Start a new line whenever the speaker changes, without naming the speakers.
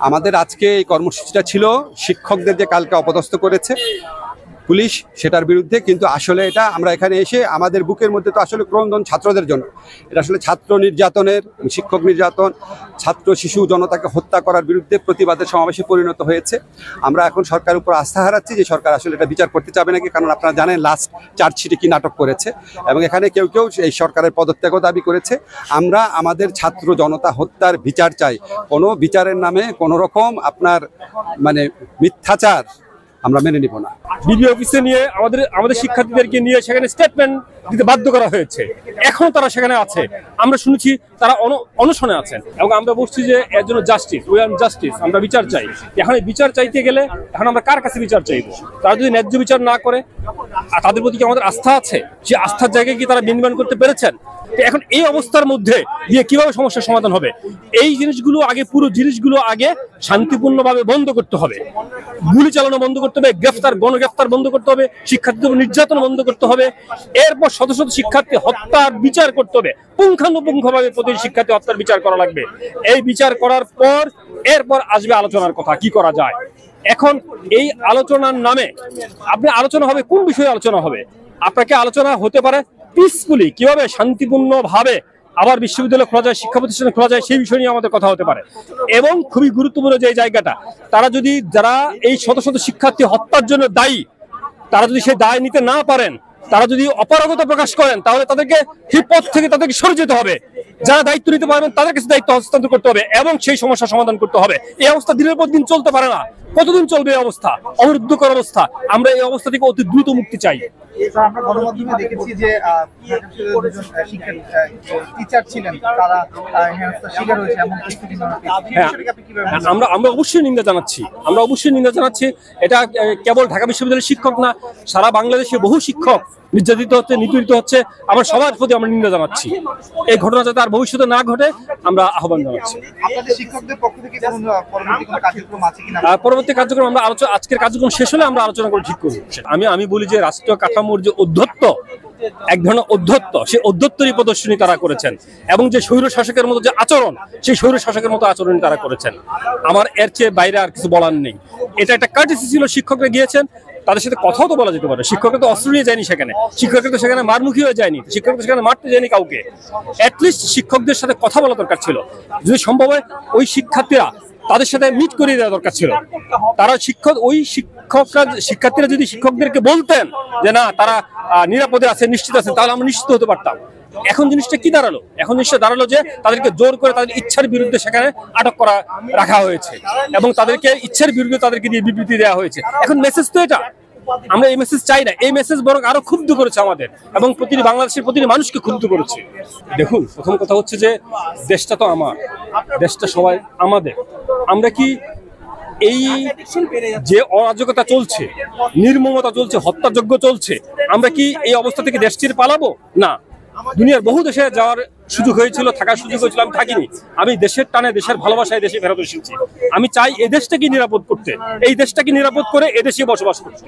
আমাদের আজকে এই কর্মসূচিটা ছিল শিক্ষকদের যে কালকে অপদস্থ করেছে পুলিশ সেটার বিরুদ্ধে, কিন্তু আসলে এটা আমরা এখানে এসে আমাদের বুকের মধ্যে তো আসলে ক্রন্দন ছাত্রদের জন্য। এটা আসলে ছাত্র নির্যাতনের, শিক্ষক নির্যাতন, ছাত্র শিশু জনতাকে হত্যা করার বিরুদ্ধে প্রতিবাদের সমাবেশে পরিণত হয়েছে। আমরা এখন সরকারের উপর আস্থা হারাচ্ছি যে সরকার আসলে এটা বিচার করতে চাবে নাকি, কারণ আপনারা জানেন লাস্ট চার্জশিটে কি নাটক করেছে এবং এখানে কেউ কেউ এই সরকারের পদত্যাগও দাবি করেছে। আমরা আমাদের ছাত্র জনতা হত্যার বিচার চাই। কোনো বিচারের নামে কোনো রকম আপনার মিথ্যাচার আমরা মেনে নিব না।
ডিবি অফিসে নিয়ে আমাদের শিক্ষার্থীদেরকে নিয়ে সেখানে স্টেটমেন্ট দিতে বাধ্য করা হয়েছে। এখন তারা সেখানে আছে, আমরা শুনেছি তারা অনশনে আছেন এবং আমরা বলছি যে এর জন্য জাস্টিস, উই ওয়ান্ট জাস্টিস, আমরা বিচার চাই। এখন এই বিচার চাইতে গেলে এখন আমরা কার কাছে বিচার চাইবো? তারা যদি ন্যায্য বিচার না করে, তাদের প্রতি কি আমাদের আস্থা আছে? যে আস্থার জায়গায় কি তারা বিনিময় করতে পেরেছেন? এখন এই অবস্থার মধ্যে দিয়ে কিভাবে সমস্যার সমাধান হবে? এই জিনিসগুলো আগে, পুরো জিনিসগুলো আগে শান্তিপূর্ণভাবে বন্ধ করতে হবে। গুলি চালানো বন্ধ করতে হবে, গণগ্রেফতার বন্ধ করতে হবে, শিক্ষার্থীদের নির্যাতন বন্ধ করতে হবে। এরপর শত শত শিক্ষার্থী হত্যার বিচার করতে হবে, পুঙ্খানুপুঙ্খভাবে প্রতিটি শিক্ষার্থী হত্যার বিচার করা লাগবে। এই বিচার করার পর এরপর আসবে আলোচনার কথা, কি করা যায়। এখন এই আলোচনার নামে আপনি আলোচনা হবে, কোন বিষয়ে আলোচনা হবে? আপনাকে আলোচনা হতে পারে পিসফুলি, কিভাবে শান্তিপূর্ণ ভাবে আবার বিশ্ববিদ্যালয় খোলা যায়, শিক্ষা প্রতিষ্ঠান খোলা যায়, সেই বিষয় নিয়ে আমাদের কথা হতে পারে। এবং খুবই গুরুত্বপূর্ণ যে জায়গাটা, যারা এই শত শত শিক্ষার্থী হত্যার জন্য দায়ী, তারা যদি সেই দায় নিতে না পারেন, তারা যদি অপারগতা প্রকাশ করেন, তাহলে তাদেরকে সেই পথ থেকে তাদেরকে সরে যেতে হবে। যারা দায়িত্ব নিতে পারবেন তাদের কাছে দায়িত্ব হস্তান্তর করতে হবে এবং সেই সমস্যার সমাধান করতে হবে। এই অবস্থা দিনের পর দিন চলতে পারে না। কতদিন চলবে এই অবস্থা? অবরুদ্ধকর অবস্থা। আমরা এই অবস্থা থেকে অতি দ্রুত মুক্তি চাই।
আমরা গণমাধ্যমে দেখেছি যে টিচার ছিলেন, তারা শিকার হয়েছে এমন
আমরা অবশ্যই নিন্দা জানাচ্ছি। এটা কেবল ঢাকা বিশ্ববিদ্যালয়ের শিক্ষক না, সারা বাংলাদেশে বহু শিক্ষক নির্যাতিত হচ্ছে, নিপীড়িত হচ্ছে। আমরা সবার প্রতি আমরা নিন্দা জানাচ্ছি। এই ঘটনা যাতে আর ভবিষ্যতে না ঘটে আমরা আহ্বান জানাচ্ছি। পরবর্তী কার্যক্রম আমরা আজকের কার্যক্রম শেষ হলে আমরা আলোচনা করে ঠিক করব। আমি বলি যে রাষ্ট্রীয় কাঠামোর যে অধ্যত্ব, এক ধরনের অধ্যত্ব, সেই অধ্যত্বেরই প্রদর্শনী তারা করেছেন এবং যে স্বৈর শাসকের মতো যে আচরণ, সেই স্বৈর শাসকের মতো আচরণ তারা করেছেন। আমার এর চেয়ে বাইরে আর কিছু বলার নেই। এটা একটা কার্টিসি ছিল। শিক্ষকরা গিয়েছেন, তাদের সাথে কথাও তো বলা যেতে পারে। শিক্ষকরা তো অস্ত্র নিয়ে যায়নি সেখানে, শিক্ষকরা তো সেখানে মারমুখী হয়ে যায়নি, শিক্ষকরা সেখানে মারতে যায়নি কাউকে। অ্যাটলিস্ট শিক্ষকদের সাথে কথা বলা দরকার ছিল। যদি সম্ভব হয় ওই শিক্ষার্থীরা, তাদের সাথে মিট করিয়ে দেওয়া দরকার ছিল। তারা শিক্ষার্থীরা যদি শিক্ষকদেরকে বলতেন যে না, তারা নিরাপদে আছে, নিশ্চিত আছেন, তাহলে আমরা নিশ্চিত হতে পারতাম। এখন জিনিসটা কি দাঁড়ালো? এখন জিনিসটা দাঁড়ালো যে তাদেরকে জোর করে তাদের ইচ্ছার বিরুদ্ধে সেখানে আটক রাখা হয়েছে এবং তাদেরকে ইচ্ছার বিরুদ্ধে তাদেরকে দিয়ে বিবৃতি দেওয়া হয়েছে। এখন মেসেজ তো এটা, আমরা এই মেসেজ চাই না। এই মেসেজ বরং আরো ক্ষুব্ধ করেছে আমাদের এবং বাংলাদেশের প্রতিটি মানুষকে ক্ষুব্ধ করেছে। দেখুন, প্রথম কথা হচ্ছে যে দেশটা তো আমার, দেশটা সবাই আমাদের। আমরা কি এই যে অরাজকতা চলছে, নির্মমতা চলছে, হত্যাযজ্ঞ চলছে, আমরা কি এই অবস্থা থেকে দেশ ছেড়ে পালাবো? না। দুনিয়ার বহু দেশে যাওয়ার সুযোগ হয়েছিল, থাকার সুযোগ হয়েছিল, আমি থাকিনি। আমি দেশের টানে, দেশের ভালোবাসায় দেশে ফেরত এসেছি। আমি চাই এই দেশটাকে নিরাপদ করতে, এই দেশটাকে নিরাপদ করে এদেশে বসবাস করতে।